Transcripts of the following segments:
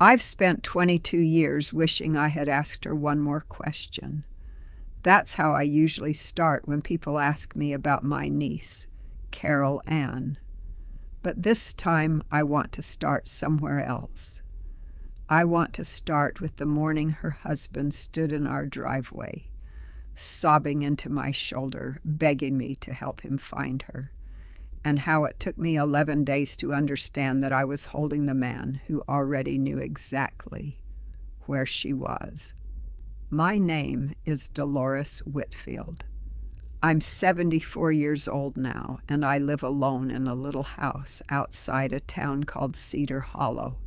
I've spent 22 years wishing I had asked her one more question. That's how I usually start when people ask me about my niece, Carol Ann. But this time I want to start somewhere else. I want to start with the morning her husband stood in our driveway, sobbing into my shoulder, begging me to help him find her, and how it took me 11 days to understand that I was holding the man who already knew exactly where she was. My name is Dolores Whitfield. I'm 74 years old now, and I live alone in a little house outside a town called Cedar Hollow,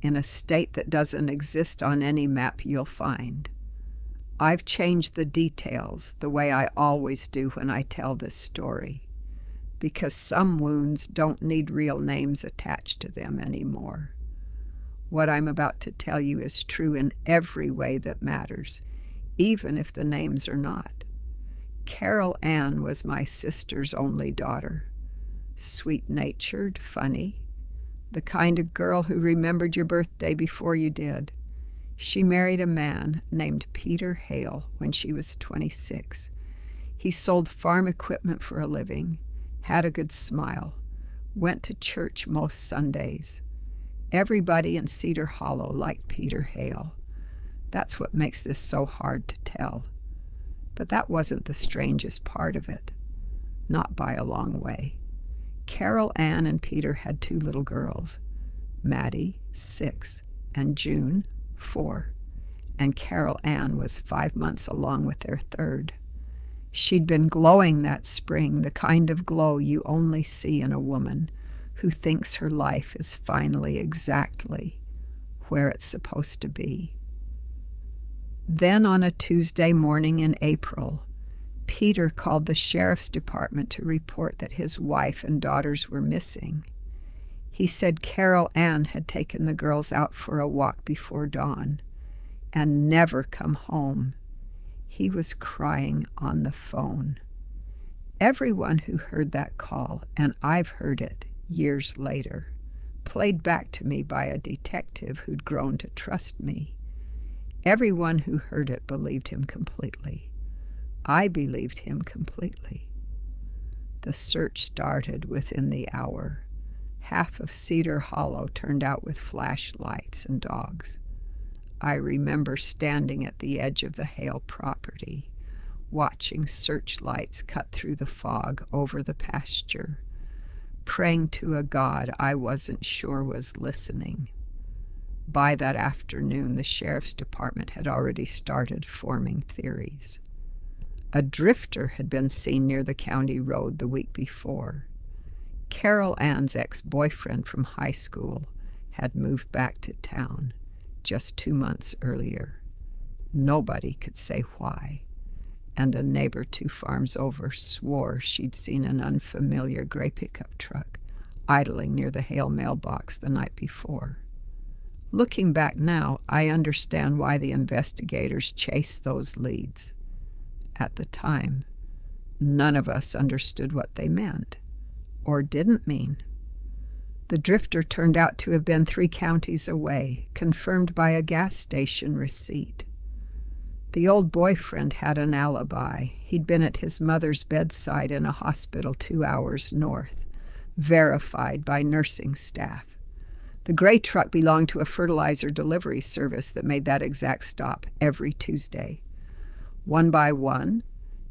in a state that doesn't exist on any map you'll find. I've changed the details the way I always do when I tell this story, because some wounds don't need real names attached to them anymore. What I'm about to tell you is true in every way that matters, even if the names are not. Carol Ann was my sister's only daughter. Sweet-natured, funny, the kind of girl who remembered your birthday before you did. She married a man named Peter Hale when she was 26. He sold farm equipment for a living, had a good smile, went to church most Sundays. Everybody in Cedar Hollow liked Peter Hale. That's what makes this so hard to tell. But that wasn't the strangest part of it, not by a long way. Carol Ann and Peter had 2 little girls, Maddie, 6, and June, 4, and Carol Ann was 5 months along with their third. She'd been glowing that spring, the kind of glow you only see in a woman who thinks her life is finally exactly where it's supposed to be. Then on a Tuesday morning in April, Peter called the sheriff's department to report that his wife and daughters were missing. He said Carol Ann had taken the girls out for a walk before dawn and never come home. He was crying on the phone. Everyone who heard that call, and I've heard it years later, played back to me by a detective who'd grown to trust me. Everyone who heard it believed him completely. I believed him completely. The search started within the hour. Half of Cedar Hollow turned out with flashlights and dogs. I remember standing at the edge of the Hale property, watching searchlights cut through the fog over the pasture, praying to a God I wasn't sure was listening. By that afternoon, the sheriff's department had already started forming theories. A drifter had been seen near the county road the week before. Carol Ann's ex-boyfriend from high school had moved back to town just 2 months earlier. Nobody could say why, and a neighbor 2 farms over swore she'd seen an unfamiliar gray pickup truck idling near the Hale mailbox the night before. Looking back now, I understand why the investigators chased those leads. At the time, none of us understood what they meant, or didn't mean. The drifter turned out to have been 3 counties away, confirmed by a gas station receipt. The old boyfriend had an alibi. He'd been at his mother's bedside in a hospital 2 hours north, verified by nursing staff. The gray truck belonged to a fertilizer delivery service that made that exact stop every Tuesday. One by one,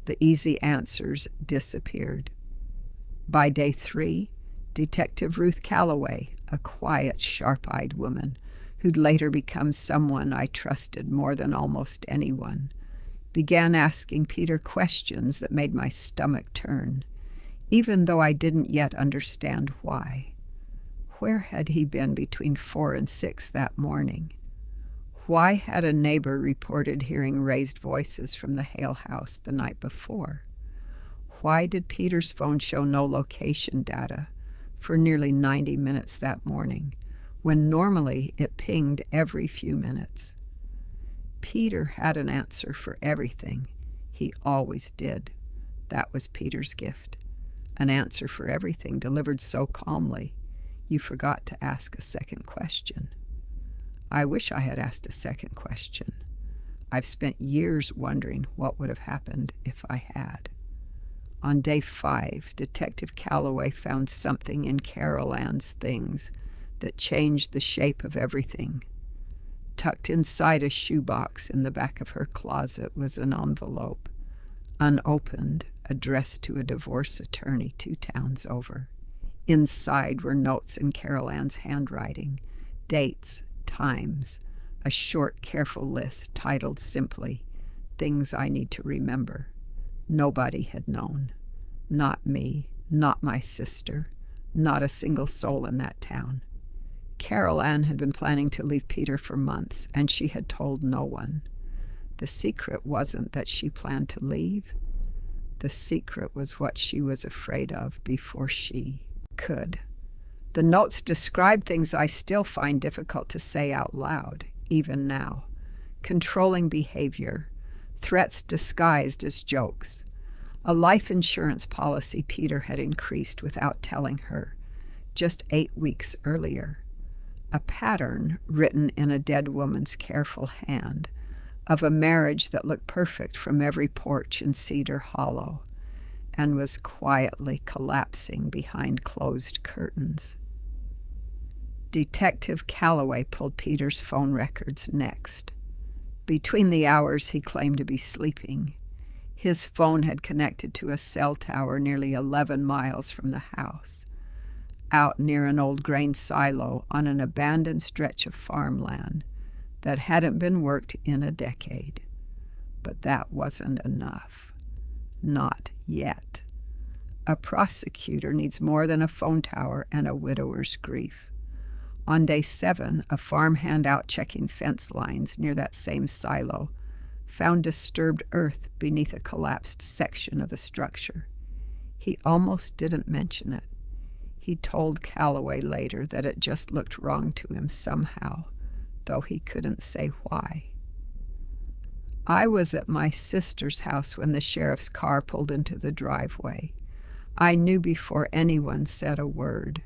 the easy answers disappeared. By day 3, Detective Ruth Calloway, a quiet, sharp-eyed woman who'd later become someone I trusted more than almost anyone, began asking Peter questions that made my stomach turn, even though I didn't yet understand why. Where had he been between 4 and 6 that morning? Why had a neighbor reported hearing raised voices from the Hale house the night before? Why did Peter's phone show no location data for nearly 90 minutes that morning, when normally it pinged every few minutes? Peter had an answer for everything. He always did. That was Peter's gift. An answer for everything delivered so calmly, you forgot to ask a second question. I wish I had asked a second question. I've spent years wondering what would have happened if I had. On day 5, Detective Calloway found something in Carol Ann's things that changed the shape of everything. Tucked inside a shoebox in the back of her closet was an envelope, unopened, addressed to a divorce attorney 2 towns over. Inside were notes in Carol Ann's handwriting, dates, times, a short, careful list titled simply, "Things I Need to Remember." Nobody had known. Not me, not my sister, not a single soul in that town. Carol Ann had been planning to leave Peter for months, and she had told no one. The secret wasn't that she planned to leave. The secret was what she was afraid of before she could. The notes described things I still find difficult to say out loud, even now. Controlling behavior, threats disguised as jokes, a life insurance policy Peter had increased without telling her, just 8 weeks earlier. A pattern written in a dead woman's careful hand of a marriage that looked perfect from every porch in Cedar Hollow and was quietly collapsing behind closed curtains. Detective Calloway pulled Peter's phone records next. Between the hours he claimed to be sleeping, his phone had connected to a cell tower nearly 11 miles from the house, out near an old grain silo on an abandoned stretch of farmland that hadn't been worked in a decade. But that wasn't enough. Not yet. A prosecutor needs more than a phone tower and a widower's grief. On day 7, a farmhand out checking fence lines near that same silo found disturbed earth beneath a collapsed section of the structure. He almost didn't mention it. He told Calloway later that it just looked wrong to him somehow, though he couldn't say why. I was at my sister's house when the sheriff's car pulled into the driveway. I knew before anyone said a word.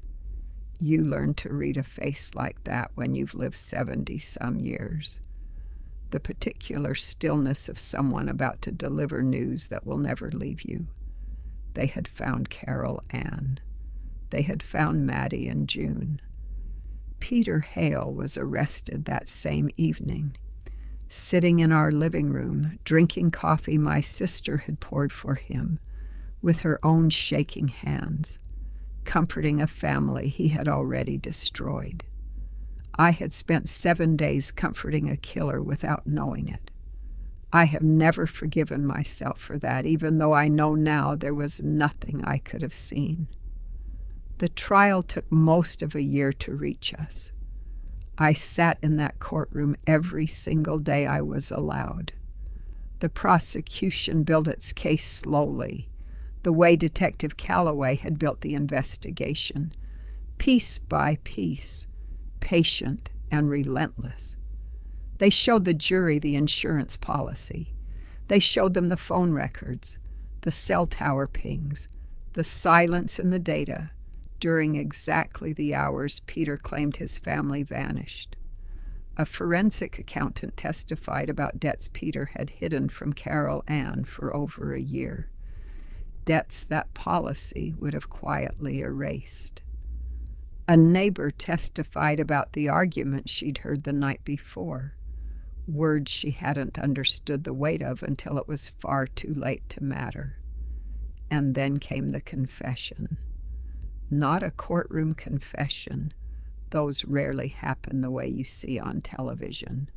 You learn to read a face like that when you've lived 70-some years. The particular stillness of someone about to deliver news that will never leave you. They had found Carol Ann. They had found Maddie and June. Peter Hale was arrested that same evening, sitting in our living room, drinking coffee my sister had poured for him, with her own shaking hands, comforting a family he had already destroyed. I had spent 7 days comforting a killer without knowing it. I have never forgiven myself for that, even though I know now there was nothing I could have seen. The trial took most of a year to reach us. I sat in that courtroom every single day I was allowed. The prosecution built its case slowly, the way Detective Calloway had built the investigation, piece by piece, patient and relentless. They showed the jury the insurance policy. They showed them the phone records, the cell tower pings, the silence in the data during exactly the hours Peter claimed his family vanished. A forensic accountant testified about debts Peter had hidden from Carol Ann for over a year, debts that policy would have quietly erased. A neighbor testified about the argument she'd heard the night before, words she hadn't understood the weight of until it was far too late to matter. And then came the confession. Not a courtroom confession, those rarely happen the way you see on television,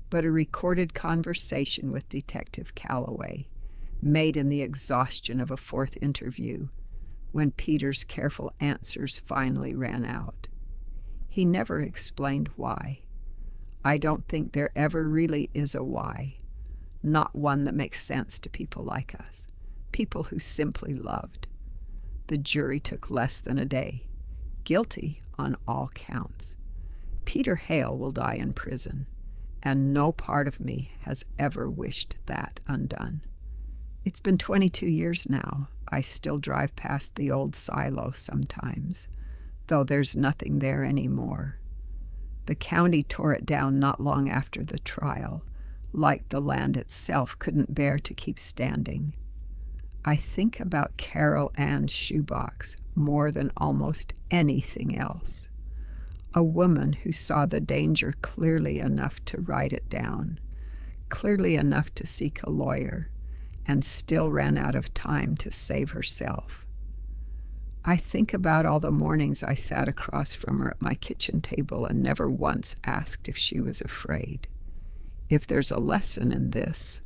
but a recorded conversation with Detective Calloway, made in the exhaustion of a 4th interview, when Peter's careful answers finally ran out. He never explained why. I don't think there ever really is a why, not one that makes sense to people like us, people who simply loved. The jury took less than a day, guilty on all counts. Peter Hale will die in prison, and no part of me has ever wished that undone. It's been 22 years now. I still drive past the old silo sometimes, though there's nothing there anymore. The county tore it down not long after the trial, like the land itself couldn't bear to keep standing. I think about Carol Ann's shoebox more than almost anything else. A woman who saw the danger clearly enough to write it down, clearly enough to seek a lawyer, and still ran out of time to save herself. I think about all the mornings I sat across from her at my kitchen table and never once asked if she was afraid. If there's a lesson in this,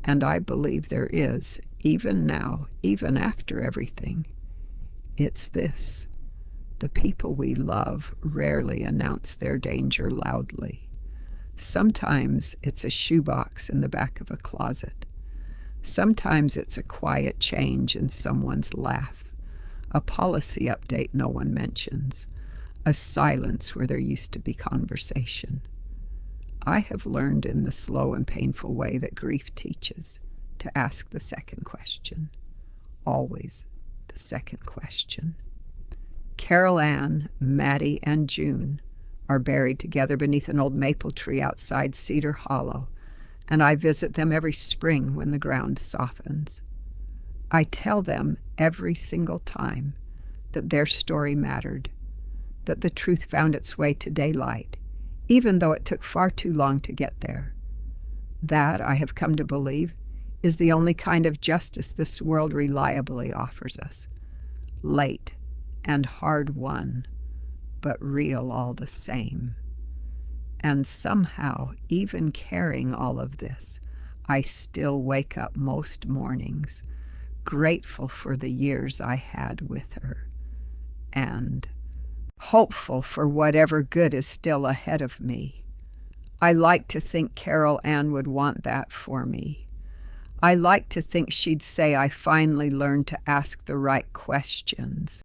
and I believe there is, even now, even after everything, it's this. The people we love rarely announce their danger loudly. Sometimes it's a shoebox in the back of a closet. Sometimes it's a quiet change in someone's laugh, a policy update no one mentions, a silence where there used to be conversation. I have learned in the slow and painful way that grief teaches to ask the second question. Always the second question. Carol Ann, Maddie, and June are buried together beneath an old maple tree outside Cedar Hollow, and I visit them every spring when the ground softens. I tell them every single time that their story mattered, that the truth found its way to daylight, even though it took far too long to get there. That, I have come to believe, is the only kind of justice this world reliably offers us. Late and hard-won, but real all the same. And somehow, even carrying all of this, I still wake up most mornings, grateful for the years I had with her, and hopeful for whatever good is still ahead of me. I like to think Carol Ann would want that for me. I like to think she'd say I finally learned to ask the right questions,